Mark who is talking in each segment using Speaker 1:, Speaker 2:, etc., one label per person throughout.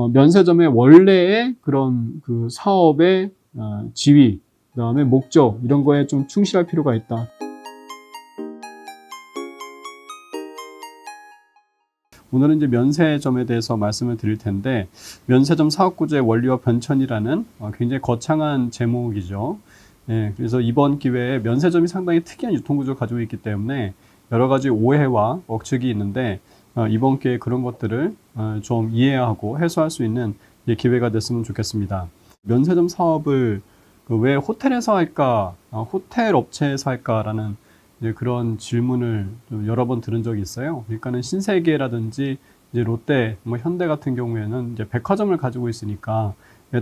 Speaker 1: 면세점의 원래의 그런 그 사업의 지위, 그다음에 목적 이런 거에 좀 충실할 필요가 있다. 오늘은 이제 면세점에 대해서 말씀을 드릴 텐데, 면세점 사업구조의 원리와 변천이라는 굉장히 거창한 제목이죠. 예, 그래서 이번 기회에 면세점이 상당히 특이한 유통구조를 가지고 있기 때문에 여러 가지 오해와 억측이 있는데, 이번 기회에 그런 것들을 좀 이해하고 해소할 수 있는 기회가 됐으면 좋겠습니다. 면세점 사업을 왜 호텔에서 할까, 호텔 업체에서 할까라는 그런 질문을 좀 여러 번 들은 적이 있어요. 그러니까는 신세계라든지 이제 롯데, 뭐 현대 같은 경우에는 이제 백화점을 가지고 있으니까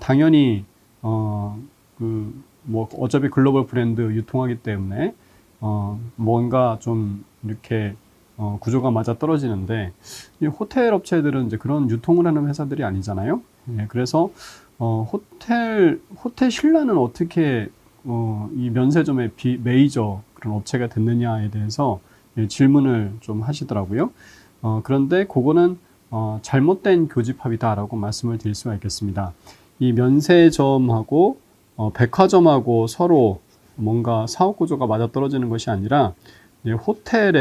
Speaker 1: 당연히 뭐 어차피 글로벌 브랜드 유통하기 때문에 뭔가 좀 이렇게 구조가 맞아 떨어지는데, 이 호텔 업체들은 이제 그런 유통을 하는 회사들이 아니잖아요. 예, 그래서 호텔 신라는 어떻게 이 면세점의 메이저 그런 업체가 됐느냐에 대해서 질문을 좀 하시더라고요. 그런데 그거는 잘못된 교집합이다라고 말씀을 드릴 수가 있겠습니다. 이 면세점하고 백화점하고 서로 뭔가 사업 구조가 맞아떨어지는 것이 아니라, 호텔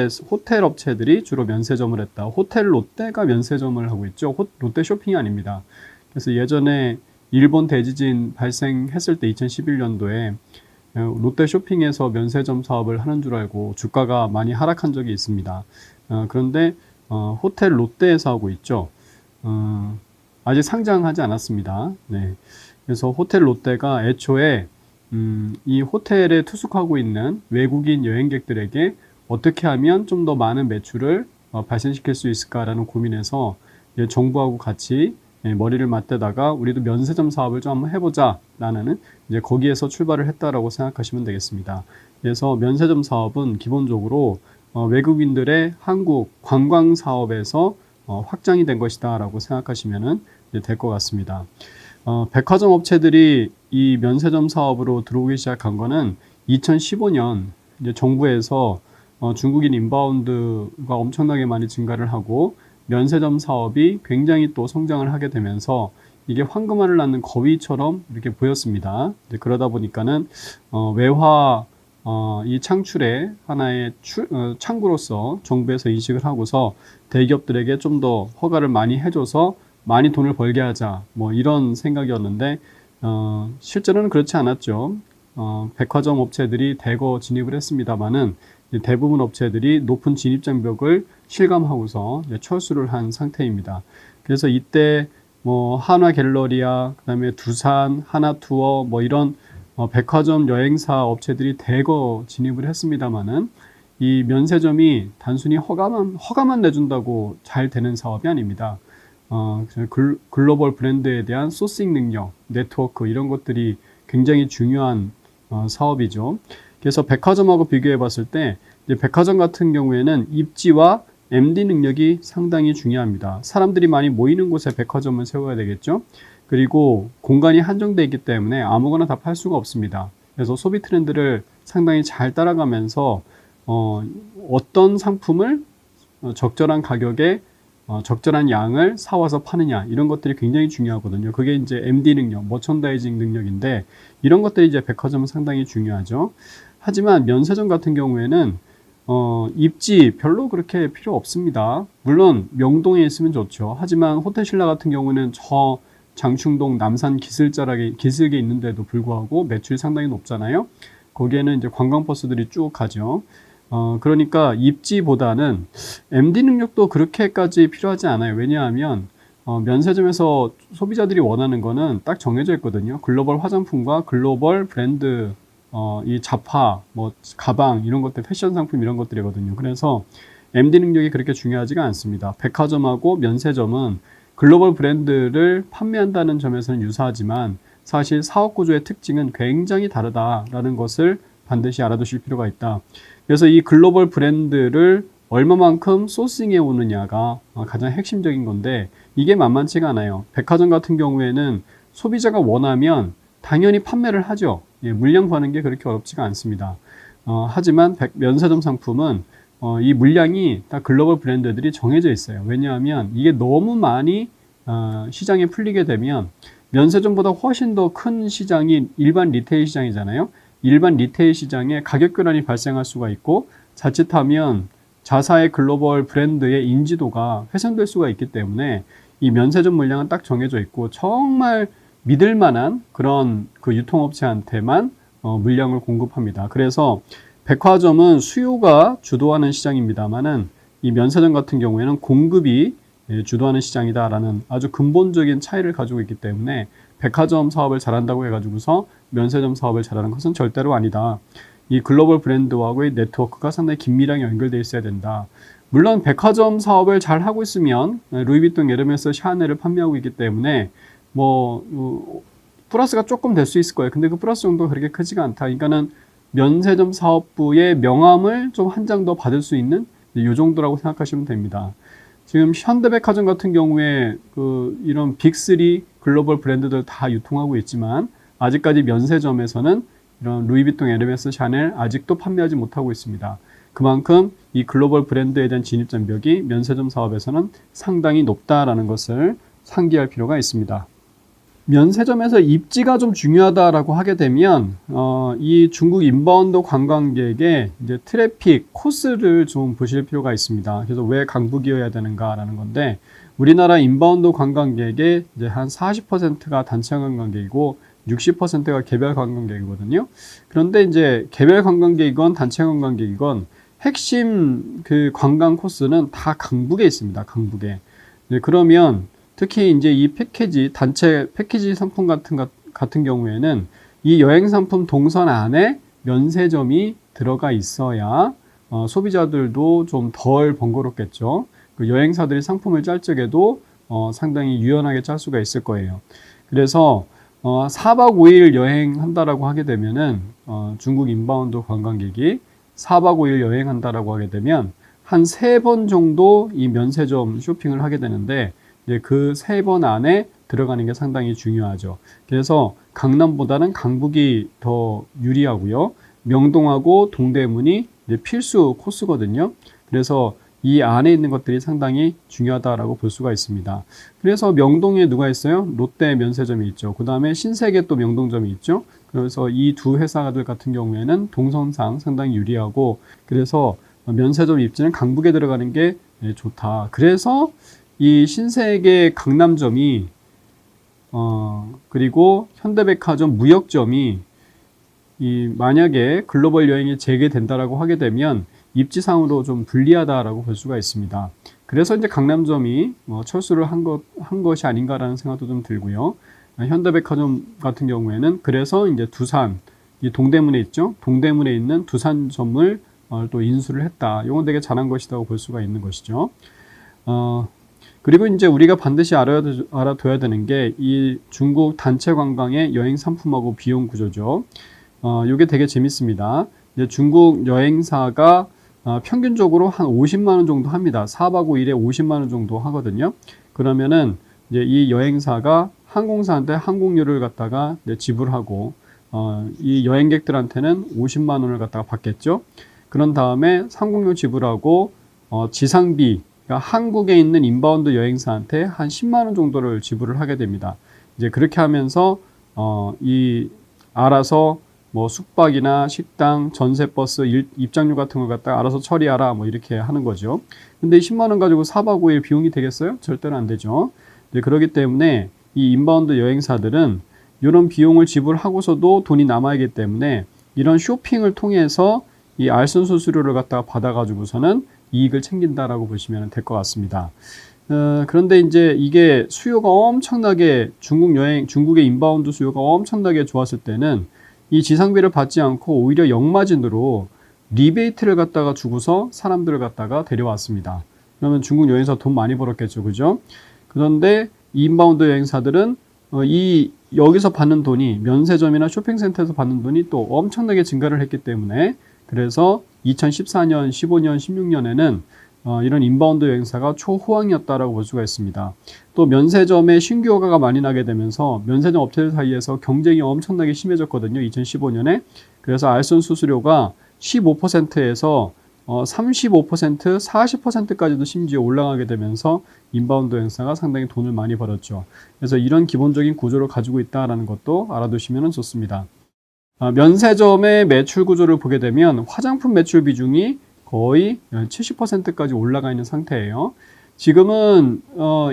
Speaker 1: 업체들이 주로 면세점을 했다. 호텔 롯데가 면세점을 하고 있죠. 롯데 쇼핑이 아닙니다. 그래서 예전에 일본 대지진 발생했을 때 2011년도에 롯데 쇼핑에서 면세점 사업을 하는 줄 알고 주가가 많이 하락한 적이 있습니다. 그런데 호텔 롯데에서 하고 있죠. 아직 상장하지 않았습니다. 네. 그래서 호텔 롯데가 애초에 이 호텔에 투숙하고 있는 외국인 여행객들에게 어떻게 하면 좀 더 많은 매출을 발생시킬 수 있을까라는 고민에서 정부하고 같이 머리를 맞대다가 우리도 면세점 사업을 좀 한번 해보자 라는 이제 거기에서 출발을 했다라고 생각하시면 되겠습니다. 그래서 면세점 사업은 기본적으로 외국인들의 한국 관광 사업에서 확장이 된 것이다 라고 생각하시면 될 것 같습니다. 백화점 업체들이 이 면세점 사업으로 들어오기 시작한 거는 2015년 이제 정부에서 중국인 인바운드가 엄청나게 많이 증가를 하고 면세점 사업이 굉장히 또 성장을 하게 되면서 이게 황금알을 낳는 거위처럼 이렇게 보였습니다. 그러다 보니까는 외화 이 창출의 하나의 창구로서 정부에서 인식을 하고서 대기업들에게 좀 더 허가를 많이 해줘서 많이 돈을 벌게 하자, 뭐 이런 생각이었는데 실제로는 그렇지 않았죠. 백화점 업체들이 대거 진입을 했습니다만은 대부분 업체들이 높은 진입 장벽을 실감하고서 철수를 한 상태입니다. 그래서 이때 뭐 한화 갤러리아, 그다음에 두산, 하나투어, 뭐 이런 백화점 여행사 업체들이 대거 진입을 했습니다만은 이 면세점이 단순히 허가만 내준다고 잘 되는 사업이 아닙니다. 글로벌 브랜드에 대한 소싱 능력, 네트워크 이런 것들이 굉장히 중요한 사업이죠. 그래서 백화점하고 비교해 봤을 때 이제 백화점 같은 경우에는 입지와 MD 능력이 상당히 중요합니다. 사람들이 많이 모이는 곳에 백화점을 세워야 되겠죠. 그리고 공간이 한정되어 있기 때문에 아무거나 다 팔 수가 없습니다. 그래서 소비 트렌드를 상당히 잘 따라가면서 어떤 상품을 적절한 가격에 적절한 양을 사와서 파느냐 이런 것들이 굉장히 중요하거든요. 그게 이제 MD 능력, 머천다이징 능력인데 이런 것들이 이제 백화점은 상당히 중요하죠. 하지만 면세점 같은 경우에는 입지 별로 그렇게 필요 없습니다. 물론 명동에 있으면 좋죠. 하지만 호텔 신라 같은 경우는 저 장충동 남산 기슭에 있는데도 불구하고 매출이 상당히 높잖아요. 거기에는 이제 관광버스들이 쭉 가죠. 그러니까 입지보다는 MD 능력도 그렇게까지 필요하지 않아요. 왜냐하면 면세점에서 소비자들이 원하는 거는 딱 정해져 있거든요. 글로벌 화장품과 글로벌 브랜드, 이 잡화, 뭐 가방 이런 것들, 패션 상품 이런 것들이거든요. 그래서 MD 능력이 그렇게 중요하지가 않습니다. 백화점하고 면세점은 글로벌 브랜드를 판매한다는 점에서는 유사하지만 사실 사업 구조의 특징은 굉장히 다르다라는 것을 반드시 알아두실 필요가 있다. 그래서 이 글로벌 브랜드를 얼마만큼 소싱해 오느냐가 가장 핵심적인 건데 이게 만만치가 않아요. 백화점 같은 경우에는 소비자가 원하면 당연히 판매를 하죠. 물량 구하는 게 그렇게 어렵지가 않습니다. 하지만 면세점 상품은 이 물량이 다 글로벌 브랜드들이 정해져 있어요. 왜냐하면 이게 너무 많이 시장이 풀리게 되면 면세점보다 훨씬 더 큰 시장이 일반 리테일 시장이잖아요. 일반 리테일 시장에 가격 교란이 발생할 수가 있고 자칫하면 자사의 글로벌 브랜드의 인지도가 훼손될 수가 있기 때문에 이 면세점 물량은 딱 정해져 있고 정말 믿을 만한 그런 그 유통업체한테만 물량을 공급합니다. 그래서 백화점은 수요가 주도하는 시장입니다만은 이 면세점 같은 경우에는 공급이 주도하는 시장이다라는 아주 근본적인 차이를 가지고 있기 때문에 백화점 사업을 잘한다고 해가지고서 면세점 사업을 잘하는 것은 절대로 아니다. 이 글로벌 브랜드와의 네트워크가 상당히 긴밀하게 연결되어 있어야 된다. 물론 백화점 사업을 잘 하고 있으면 루이비통, 에르메스, 샤넬을 판매하고 있기 때문에 플러스가 조금 될 수 있을 거예요. 근데 그 플러스 정도가 그렇게 크지가 않다. 그러니까는 면세점 사업부의 명함을 좀 한 장 더 받을 수 있는 이 정도라고 생각하시면 됩니다. 지금 현대백화점 같은 경우에 이런 빅3 글로벌 브랜드들 다 유통하고 있지만 아직까지 면세점에서는 이런 루이비통, 에르메스, 샤넬 아직도 판매하지 못하고 있습니다. 그만큼 이 글로벌 브랜드에 대한 진입 장벽이 면세점 사업에서는 상당히 높다라는 것을 상기할 필요가 있습니다. 면세점에서 입지가 좀 중요하다라고 하게 되면 이 중국 인바운드 관광객의 이제 트래픽 코스를 좀 보실 필요가 있습니다. 그래서 왜 강북이어야 되는가라는 건데 우리나라 인바운드 관광객의 이제 한 40%가 단체 관광객이고 60%가 개별 관광객이거든요. 그런데 이제 개별 관광객이건 단체 관광객이건 핵심 그 관광 코스는 다 강북에 있습니다. 강북에. 네, 그러면 특히 이제 이 패키지, 단체 패키지 상품 같은 경우에는 이 여행 상품 동선 안에 면세점이 들어가 있어야 소비자들도 좀 덜 번거롭겠죠. 그 여행사들이 상품을 짤 적에도 상당히 유연하게 짤 수가 있을 거예요. 그래서 4박 5일 여행한다라고 하게 되면은 중국 인바운드 관광객이 4박 5일 여행한다라고 하게 되면 한 3번 정도 이 면세점 쇼핑을 하게 되는데 그 3번 안에 들어가는 게 상당히 중요하죠. 그래서 강남보다는 강북이 더 유리하고요. 명동하고 동대문이 이제 필수 코스거든요. 그래서 이 안에 있는 것들이 상당히 중요하다라고 볼 수가 있습니다. 그래서 명동에 누가 있어요? 롯데 면세점이 있죠. 그 다음에 신세계 또 명동점이 있죠. 그래서 이 두 회사들 같은 경우에는 동선상 상당히 유리하고 그래서 면세점 입지는 강북에 들어가는 게 좋다. 그래서 이 신세계 강남점이 그리고 현대백화점 무역점이 만약에 글로벌 여행이 재개된다라고 하게 되면 입지상으로 좀 불리하다라고 볼 수가 있습니다. 그래서 이제 강남점이 철수를 한 것이 아닌가라는 생각도 좀 들고요. 현대백화점 같은 경우에는 그래서 이제 두산, 이 동대문에 있죠. 동대문에 있는 두산점을 또 인수를 했다. 이건 되게 잘한 것이라고 볼 수가 있는 것이죠. 그리고 이제 우리가 반드시 알아둬야 되는 게 이 중국 단체 관광의 여행 상품하고 비용 구조죠. 이게 되게 재밌습니다. 이제 중국 여행사가 평균적으로 한 50만 원 정도 합니다. 4박 5일에 50만 원 정도 하거든요. 그러면은 이제 이 여행사가 항공사한테 항공료를 갖다가 이제 지불하고 이 여행객들한테는 50만 원을 갖다가 받겠죠. 그런 다음에 항공료 지불하고 지상비 그러니까 한국에 있는 인바운드 여행사한테 한 10만 원 정도를 지불을 하게 됩니다. 이제 그렇게 하면서 알아서 뭐 숙박이나 식당, 전세버스, 입장료 같은 걸 갖다가 알아서 처리하라 뭐 이렇게 하는 거죠. 근데 10만 원 가지고 4박 5일 비용이 되겠어요? 절대로 안 되죠. 이제 그렇기 때문에 이 인바운드 여행사들은 이런 비용을 지불하고서도 돈이 남아있기 때문에 이런 쇼핑을 통해서 이 알선 수수료를 갖다가 받아가지고서는 이익을 챙긴다라고 보시면 될 것 같습니다. 그런데 이제 이게 수요가 엄청나게 중국의 인바운드 수요가 엄청나게 좋았을 때는 이 지상비를 받지 않고 오히려 역마진으로 리베이트를 갖다가 주고서 사람들을 갖다가 데려왔습니다. 그러면 중국 여행사 돈 많이 벌었겠죠, 그죠? 그런데 이 인바운드 여행사들은 여기서 받는 돈이 면세점이나 쇼핑센터에서 받는 돈이 또 엄청나게 증가를 했기 때문에 그래서 2014년, 15년, 16년에는 이런 인바운드 여행사가 초호황이었다라고 볼 수가 있습니다. 또 면세점에 신규 허가가 많이 나게 되면서 면세점 업체들 사이에서 경쟁이 엄청나게 심해졌거든요. 2015년에. 그래서 알선 수수료가 15%에서 35%, 40%까지도 심지어 올라가게 되면서 인바운드 행사가 상당히 돈을 많이 벌었죠. 그래서 이런 기본적인 구조를 가지고 있다는 것도 알아두시면 좋습니다. 면세점의 매출 구조를 보게 되면 화장품 매출 비중이 거의 70%까지 올라가 있는 상태예요. 지금은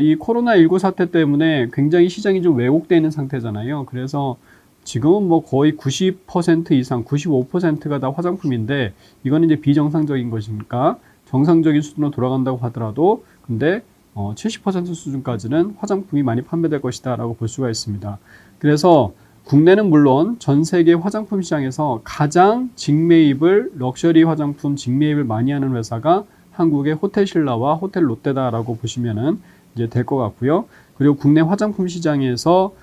Speaker 1: 이 코로나19 사태 때문에 굉장히 시장이 좀 왜곡되어 있는 상태잖아요. 그래서 지금은 뭐 거의 90% 이상, 95%가 다 화장품인데 이건 이제 비정상적인 것이니까 정상적인 수준으로 돌아간다고 하더라도 근데 70% 수준까지는 화장품이 많이 판매될 것이다 라고 볼 수가 있습니다. 그래서 국내는 물론 전 세계 화장품 시장에서 가장 직매입을 럭셔리 화장품 직매입을 많이 하는 회사가 한국의 호텔신라와 호텔 롯데다라고 보시면은 이제 될 것 같고요. 그리고 국내 화장품 시장에서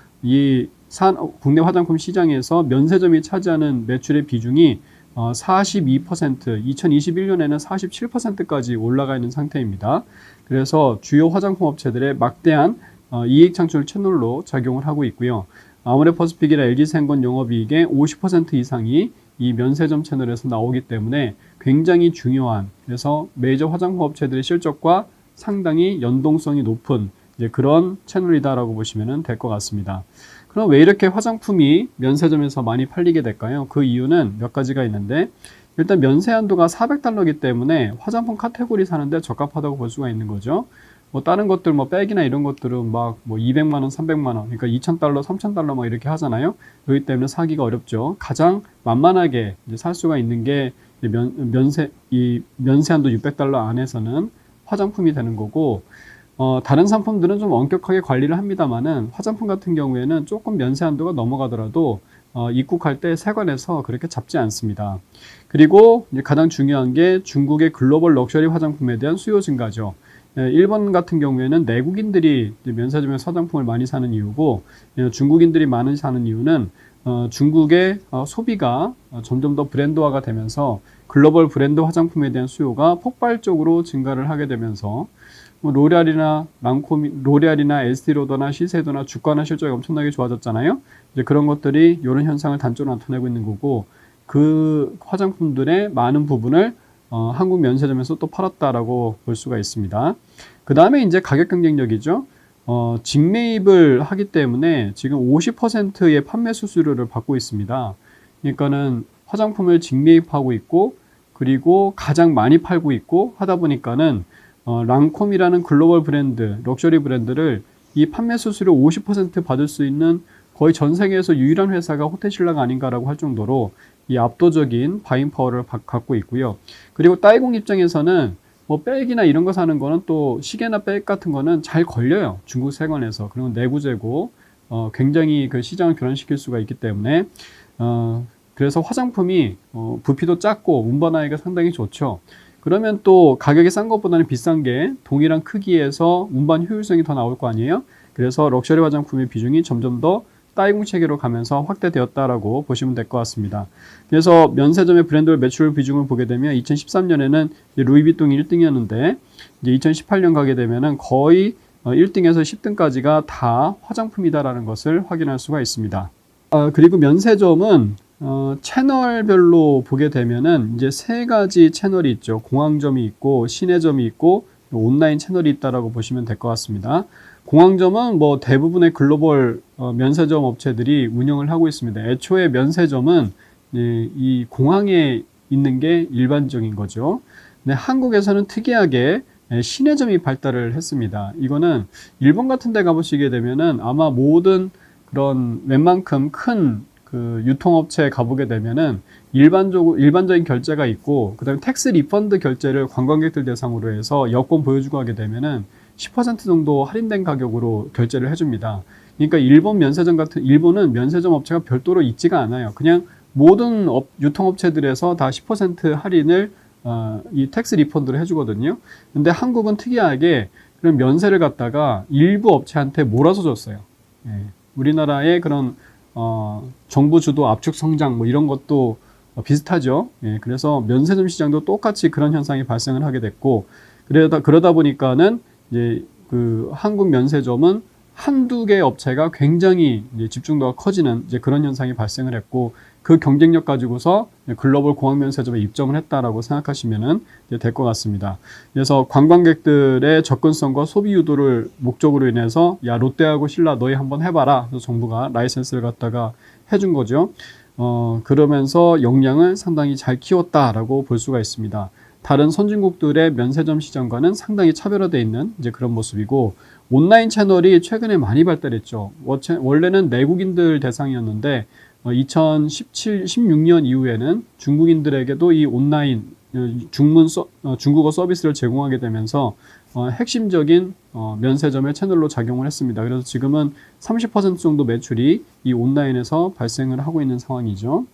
Speaker 1: 국내 화장품 시장에서 면세점이 차지하는 매출의 비중이 42%, 2021년에는 47%까지 올라가 있는 상태입니다. 그래서 주요 화장품 업체들의 막대한 이익 창출 채널로 작용을 하고 있고요. 아모레퍼시픽이나 LG생건 영업이익의 50% 이상이 이 면세점 채널에서 나오기 때문에 굉장히 중요한, 그래서 메이저 화장품 업체들의 실적과 상당히 연동성이 높은 그런 채널이다라고 보시면 될 것 같습니다. 그럼 왜 이렇게 화장품이 면세점에서 많이 팔리게 될까요? 그 이유는 몇 가지가 있는데, 일단 면세 한도가 $400이기 때문에 화장품 카테고리 사는데 적합하다고 볼 수가 있는 거죠. 뭐 다른 것들 뭐 백이나 이런 것들은 막 뭐 200만 원, 300만 원, 그러니까 $2,000, $3,000 막 이렇게 하잖아요. 그렇기 때문에 사기가 어렵죠. 가장 만만하게 살 수가 있는 게 면세 한도 $600 안에서는 화장품이 되는 거고, 다른 상품들은 좀 엄격하게 관리를 합니다만은 화장품 같은 경우에는 조금 면세 한도가 넘어가더라도 입국할 때 세관에서 그렇게 잡지 않습니다. 그리고 가장 중요한 게 중국의 글로벌 럭셔리 화장품에 대한 수요 증가죠. 일본 같은 경우에는 내국인들이 면세점에서 화장품을 많이 사는 이유고, 중국인들이 많이 사는 이유는 중국의 소비가 점점 더 브랜드화가 되면서 글로벌 브랜드 화장품에 대한 수요가 폭발적으로 증가를 하게 되면서 로레알이나 에스티로더나 시세도나 주가나 실적이 엄청나게 좋아졌잖아요. 이제 그런 것들이 이런 현상을 단적으로 나타내고 있는 거고, 그 화장품들의 많은 부분을 한국 면세점에서 또 팔았다라고 볼 수가 있습니다. 그 다음에 이제 가격 경쟁력이죠. 직매입을 하기 때문에 지금 50%의 판매 수수료를 받고 있습니다. 그러니까는 화장품을 직매입하고 있고, 그리고 가장 많이 팔고 있고 하다 보니까는 랑콤이라는 글로벌 브랜드, 럭셔리 브랜드를 이 판매 수수료 50% 받을 수 있는 거의 전 세계에서 유일한 회사가 호텔신라가 아닌가라고 할 정도로 이 압도적인 바잉 파워를 갖고 있고요. 그리고 따이공 입장에서는 뭐 백이나 이런 거 사는 거는 또 시계나 백 같은 거는 잘 걸려요. 중국 세관에서. 그리고 내구재고 굉장히 그 시장을 교란시킬 수가 있기 때문에 그래서 화장품이 부피도 작고 운반하기가 상당히 좋죠. 그러면 또 가격이 싼 것보다는 비싼 게 동일한 크기에서 운반 효율성이 더 나올 거 아니에요? 그래서 럭셔리 화장품의 비중이 점점 더 따이공 체계로 가면서 확대되었다라고 보시면 될 것 같습니다. 그래서 면세점의 브랜드 매출 비중을 보게 되면 2013년에는 루이비통이 1등이었는데 이제 2018년 가게 되면은 거의 1등에서 10등까지가 다 화장품이다라는 것을 확인할 수가 있습니다. 그리고 면세점은 채널별로 보게 되면은 이제 세 가지 채널이 있죠. 공항점이 있고 시내점이 있고 온라인 채널이 있다라고 보시면 될 것 같습니다. 공항점은 뭐 대부분의 글로벌 면세점 업체들이 운영을 하고 있습니다. 애초에 면세점은 이 공항에 있는 게 일반적인 거죠. 근데 한국에서는 특이하게 시내점이 발달을 했습니다. 이거는 일본 같은 데 가보시게 되면은 아마 모든 그런 웬만큼 큰 그 유통업체에 가보게 되면은 일반적인 결제가 있고, 그 다음에 텍스 리펀드 결제를 관광객들 대상으로 해서 여권 보여주고 하게 되면은 10% 정도 할인된 가격으로 결제를 해줍니다. 그러니까 일본은 면세점 업체가 별도로 있지가 않아요. 그냥 모든 유통업체들에서 다 10% 할인을 이 텍스 리펀드를 해주거든요. 근데 한국은 특이하게 그런 면세를 갖다가 일부 업체한테 몰아서 줬어요. 예. 우리나라의 그런 정부 주도 압축 성장 뭐 이런 것도 비슷하죠. 예, 그래서 면세점 시장도 똑같이 그런 현상이 발생을 하게 됐고, 그러다 보니까는 이제 그 한국 면세점은 한두 개 업체가 굉장히 이제 집중도가 커지는 이제 그런 현상이 발생을 했고, 그 경쟁력 가지고서 글로벌 공항 면세점에 입점을 했다라고 생각하시면 될 것 같습니다. 그래서 관광객들의 접근성과 소비 유도를 목적으로 인해서 야 롯데하고 신라 너희 한번 해봐라. 그래서 정부가 라이센스를 갖다가 해준 거죠. 그러면서 역량을 상당히 잘 키웠다라고 볼 수가 있습니다. 다른 선진국들의 면세점 시장과는 상당히 차별화되어 있는 이제 그런 모습이고 온라인 채널이 최근에 많이 발달했죠. 원래는 내국인들 대상이었는데 2017, 16년 이후에는 중국인들에게도 이 온라인 중국어 서비스를 제공하게 되면서 핵심적인 면세점의 채널로 작용을 했습니다. 그래서 지금은 30% 정도 매출이 이 온라인에서 발생을 하고 있는 상황이죠.